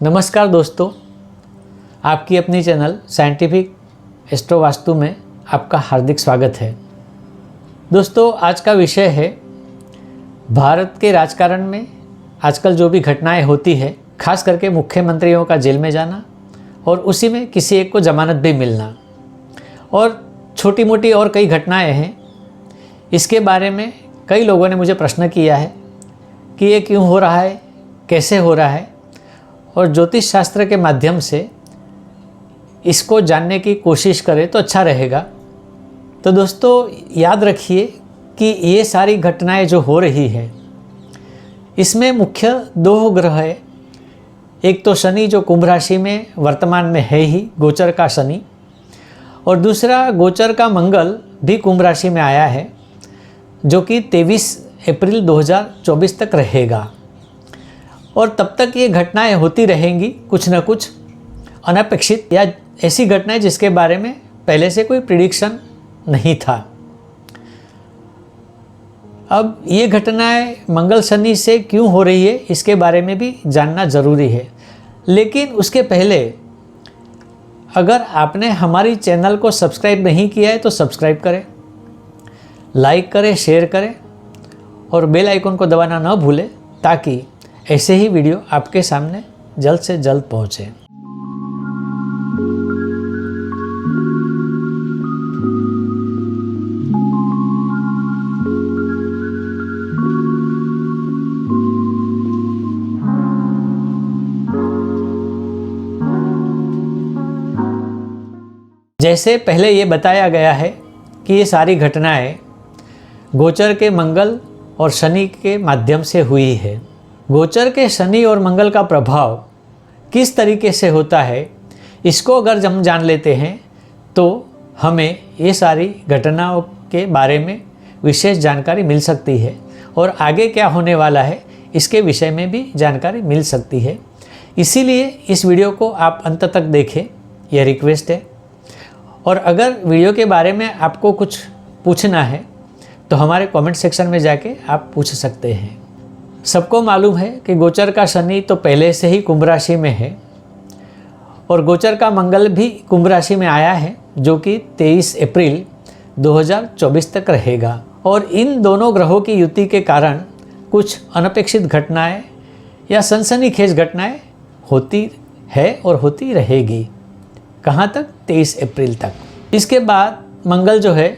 नमस्कार दोस्तों, आपकी अपनी चैनल साइंटिफिक एस्ट्रो वास्तु में आपका हार्दिक स्वागत है। दोस्तों, आज का विषय है भारत के राजकारण में आजकल जो भी घटनाएं होती है, खास करके मुख्यमंत्रियों का जेल में जाना और उसी में किसी एक को जमानत भी मिलना और छोटी मोटी और कई घटनाएं हैं। इसके बारे में कई लोगों ने मुझे प्रश्न किया है कि ये क्यों हो रहा है, कैसे हो रहा है, और ज्योतिष शास्त्र के माध्यम से इसको जानने की कोशिश करें तो अच्छा रहेगा। तो दोस्तों, याद रखिए कि ये सारी घटनाएं जो हो रही है, इसमें मुख्य दो ग्रह है। एक तो शनि जो कुंभ राशि में वर्तमान में है ही, गोचर का शनि, और दूसरा गोचर का मंगल भी कुंभ राशि में आया है, जो कि 23 अप्रैल 2024 तक रहेगा। और तब तक ये घटनाएं होती रहेंगी, कुछ न कुछ अनपेक्षित या ऐसी घटनाएं जिसके बारे में पहले से कोई प्रिडिक्शन नहीं था। अब ये घटनाएं मंगल शनि से क्यों हो रही है, इसके बारे में भी जानना ज़रूरी है। लेकिन उसके पहले अगर आपने हमारी चैनल को सब्सक्राइब नहीं किया है तो सब्सक्राइब करें, लाइक करें, शेयर करें और बेल आइकन को दबाना न भूलें, ताकि ऐसे ही वीडियो आपके सामने जल्द से जल्द पहुँचे। जैसे पहले ये बताया गया है कि ये सारी घटनाएं गोचर के मंगल और शनि के माध्यम से हुई है। गोचर के शनि और मंगल का प्रभाव किस तरीके से होता है, इसको अगर हम जान लेते हैं तो हमें ये सारी घटनाओं के बारे में विशेष जानकारी मिल सकती है और आगे क्या होने वाला है इसके विषय में भी जानकारी मिल सकती है। इसीलिए इस वीडियो को आप अंत तक देखें, यह रिक्वेस्ट है। और अगर वीडियो के बारे में आपको कुछ पूछना है तो हमारे कमेंट सेक्शन में जाके आप पूछ सकते हैं। सबको मालूम है कि गोचर का शनि तो पहले से ही कुंभ राशि में है और गोचर का मंगल भी कुंभ राशि में आया है, जो कि 23 अप्रैल 2024 तक रहेगा। और इन दोनों ग्रहों की युति के कारण कुछ अनपेक्षित घटनाएं या सनसनीखेज घटनाएं होती है और होती रहेगी। कहाँ तक? 23 अप्रैल तक। इसके बाद मंगल जो है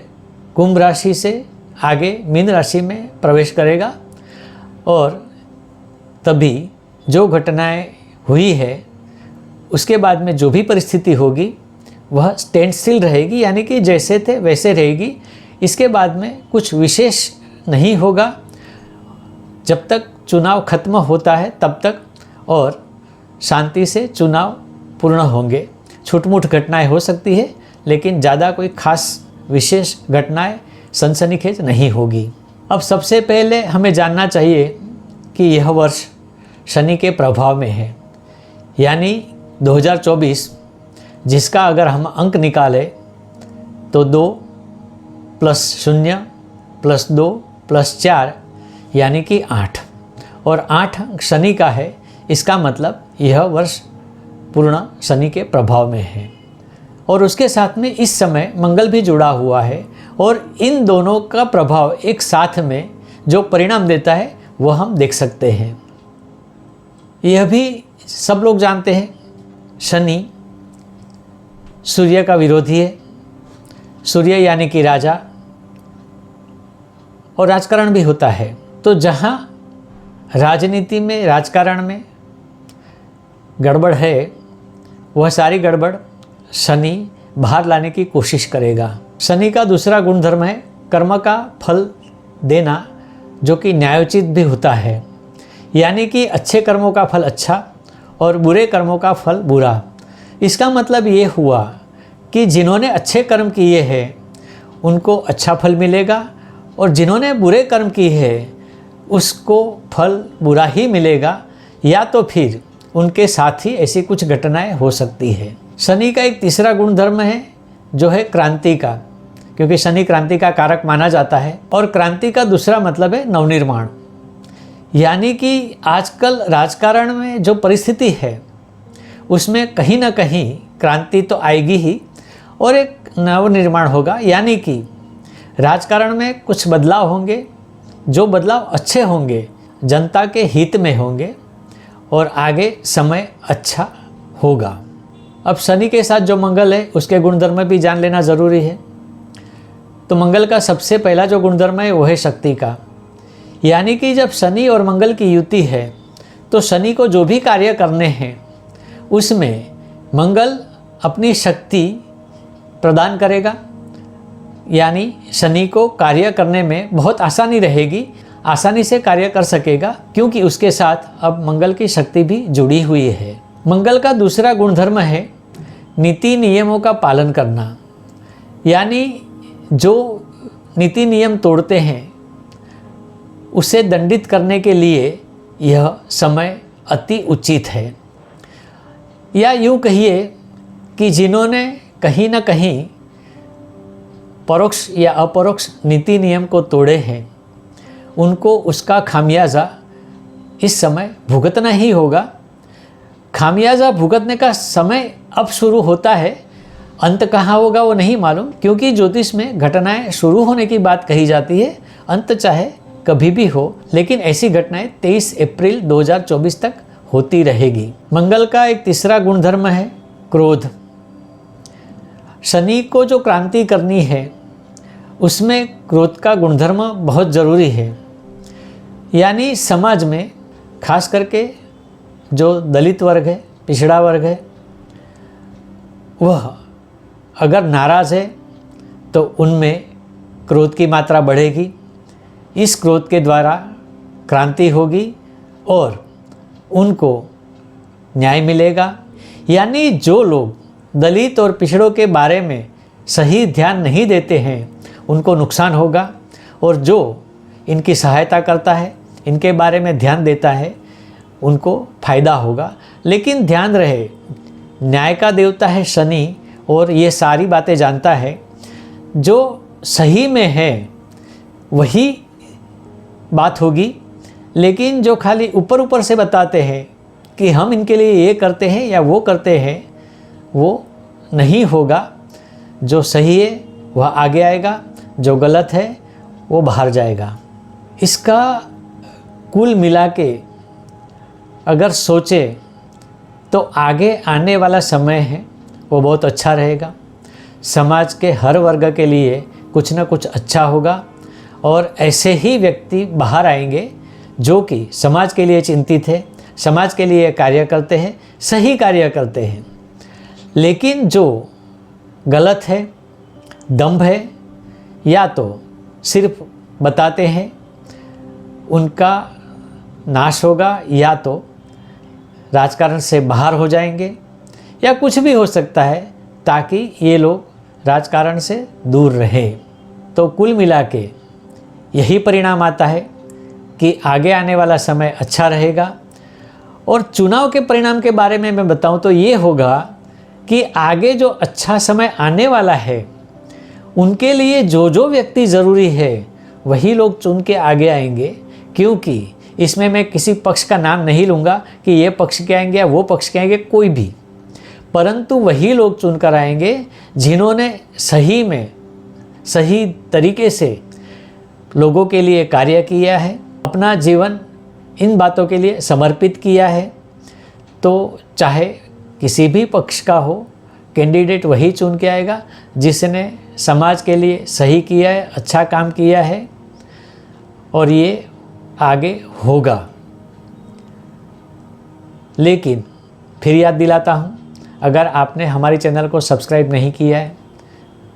कुंभ राशि से आगे मीन राशि में प्रवेश करेगा और तभी जो घटनाएं हुई है उसके बाद में जो भी परिस्थिति होगी वह स्टैंड स्टिल रहेगी, यानी कि जैसे थे वैसे रहेगी। इसके बाद में कुछ विशेष नहीं होगा जब तक चुनाव खत्म होता है तब तक, और शांति से चुनाव पूर्ण होंगे। छूटमूट घटनाएं हो सकती है, लेकिन ज़्यादा कोई खास विशेष घटनाएं सनसनीखेज नहीं होगी। अब सबसे पहले हमें जानना चाहिए कि यह वर्ष शनि के प्रभाव में है, यानी 2024, जिसका अगर हम अंक निकालें तो 2 + 0 + 2 + 4 यानी कि 8, और 8 अंक शनि का है। इसका मतलब यह वर्ष पूर्ण शनि के प्रभाव में है। और उसके साथ में इस समय मंगल भी जुड़ा हुआ है, और इन दोनों का प्रभाव एक साथ में जो परिणाम देता है वह हम देख सकते हैं। यह भी सब लोग जानते हैं, शनि सूर्य का विरोधी है। सूर्य यानी कि राजा, और राजकारण भी होता है। तो जहाँ राजनीति में, राजकारण में गड़बड़ है, वह सारी गड़बड़ शनि बाहर लाने की कोशिश करेगा। शनि का दूसरा गुणधर्म है कर्म का फल देना, जो कि न्यायोचित भी होता है, यानी कि अच्छे कर्मों का फल अच्छा और बुरे कर्मों का फल बुरा। इसका मतलब ये हुआ कि जिन्होंने अच्छे कर्म किए हैं उनको अच्छा फल मिलेगा, और जिन्होंने बुरे कर्म किए हैं उसको फल बुरा ही मिलेगा, या तो फिर उनके साथ ही ऐसी कुछ घटनाएं हो सकती है। शनि का एक तीसरा गुणधर्म है जो है क्रांति का, क्योंकि शनि क्रांति का कारक माना जाता है। और क्रांति का दूसरा मतलब है नवनिर्माण, यानी कि आजकल राजकारण में जो परिस्थिति है उसमें कहीं ना कहीं क्रांति तो आएगी ही और एक नवनिर्माण होगा, यानी कि राजकारण में कुछ बदलाव होंगे, जो बदलाव अच्छे होंगे, जनता के हित में होंगे और आगे समय अच्छा होगा। अब शनि के साथ जो मंगल है उसके गुणधर्म भी जान लेना ज़रूरी है। तो मंगल का सबसे पहला जो गुणधर्म है वो है शक्ति का, यानी कि जब शनि और मंगल की युति है तो शनि को जो भी कार्य करने हैं उसमें मंगल अपनी शक्ति प्रदान करेगा, यानी शनि को कार्य करने में बहुत आसानी रहेगी, आसानी से कार्य कर सकेगा, क्योंकि उसके साथ अब मंगल की शक्ति भी जुड़ी हुई है। मंगल का दूसरा गुणधर्म है नीति नियमों का पालन करना, यानी जो नीति नियम तोड़ते हैं उसे दंडित करने के लिए यह समय अति उचित है। या यूँ कहिए कि जिन्होंने कहीं ना कहीं परोक्ष या अपरोक्ष नीति नियम को तोड़े हैं उनको उसका खामियाजा इस समय भुगतना ही होगा। खामियाजा भुगतने का समय अब शुरू होता है, अंत कहाँ होगा वो नहीं मालूम, क्योंकि ज्योतिष में घटनाएं शुरू होने की बात कही जाती है, अंत चाहे कभी भी हो, लेकिन ऐसी घटनाएं 23 अप्रैल 2024 तक होती रहेगी। मंगल का एक तीसरा गुणधर्म है क्रोध। शनि को जो क्रांति करनी है उसमें क्रोध का गुणधर्म बहुत ज़रूरी है, यानी समाज में खास करके जो दलित वर्ग है, पिछड़ा वर्ग है, वह अगर नाराज़ है तो उनमें क्रोध की मात्रा बढ़ेगी। इस क्रोध के द्वारा क्रांति होगी और उनको न्याय मिलेगा, यानी जो लोग दलित और पिछड़ों के बारे में सही ध्यान नहीं देते हैं उनको नुकसान होगा, और जो इनकी सहायता करता है, इनके बारे में ध्यान देता है, उनको फ़ायदा होगा। लेकिन ध्यान रहे, न्याय का देवता है शनि और ये सारी बातें जानता है, जो सही में है वही बात होगी, लेकिन जो खाली ऊपर ऊपर से बताते हैं कि हम इनके लिए ये करते हैं या वो करते हैं, वो नहीं होगा। जो सही है वह आगे आएगा, जो गलत है वो बाहर जाएगा। इसका कुल मिला के अगर सोचे तो आगे आने वाला समय है वो बहुत अच्छा रहेगा। समाज के हर वर्ग के लिए कुछ ना कुछ अच्छा होगा और ऐसे ही व्यक्ति बाहर आएंगे जो कि समाज के लिए चिंतित है, समाज के लिए कार्य करते हैं, सही कार्य करते हैं। लेकिन जो गलत है, दंभ है, या तो सिर्फ बताते हैं, उनका नाश होगा, या तो राजकारण से बाहर हो जाएंगे, या कुछ भी हो सकता है ताकि ये लोग राजकारण से दूर रहें। तो कुल मिला के यही परिणाम आता है कि आगे आने वाला समय अच्छा रहेगा। और चुनाव के परिणाम के बारे में मैं बताऊं तो ये होगा कि आगे जो अच्छा समय आने वाला है उनके लिए जो जो व्यक्ति ज़रूरी है वही लोग चुन के आगे आएंगे, क्योंकि इसमें मैं किसी पक्ष का नाम नहीं लूँगा कि ये पक्ष के आएंगे या वो पक्ष के आएंगे, कोई भी, परंतु वही लोग चुनकर आएंगे जिन्होंने सही में सही तरीके से लोगों के लिए कार्य किया है, अपना जीवन इन बातों के लिए समर्पित किया है। तो चाहे किसी भी पक्ष का हो, कैंडिडेट वही चुन के आएगा जिसने समाज के लिए सही किया है, अच्छा काम किया है, और ये आगे होगा। लेकिन फिर याद दिलाता हूँ, अगर आपने हमारे चैनल को सब्सक्राइब नहीं किया है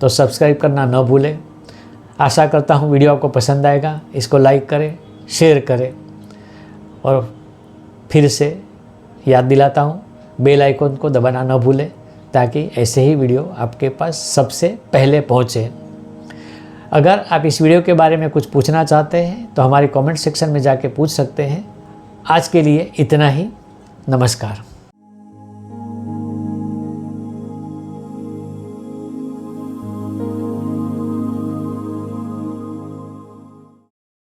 तो सब्सक्राइब करना न भूलें। आशा करता हूँ वीडियो आपको पसंद आएगा, इसको लाइक करें, शेयर करें, और फिर से याद दिलाता हूँ बेल आइकन को दबाना न भूलें ताकि ऐसे ही वीडियो आपके पास सबसे पहले पहुँचे। अगर आप इस वीडियो के बारे में कुछ पूछना चाहते हैं तो हमारे कमेंट सेक्शन में जाके पूछ सकते हैं। आज के लिए इतना ही। नमस्कार।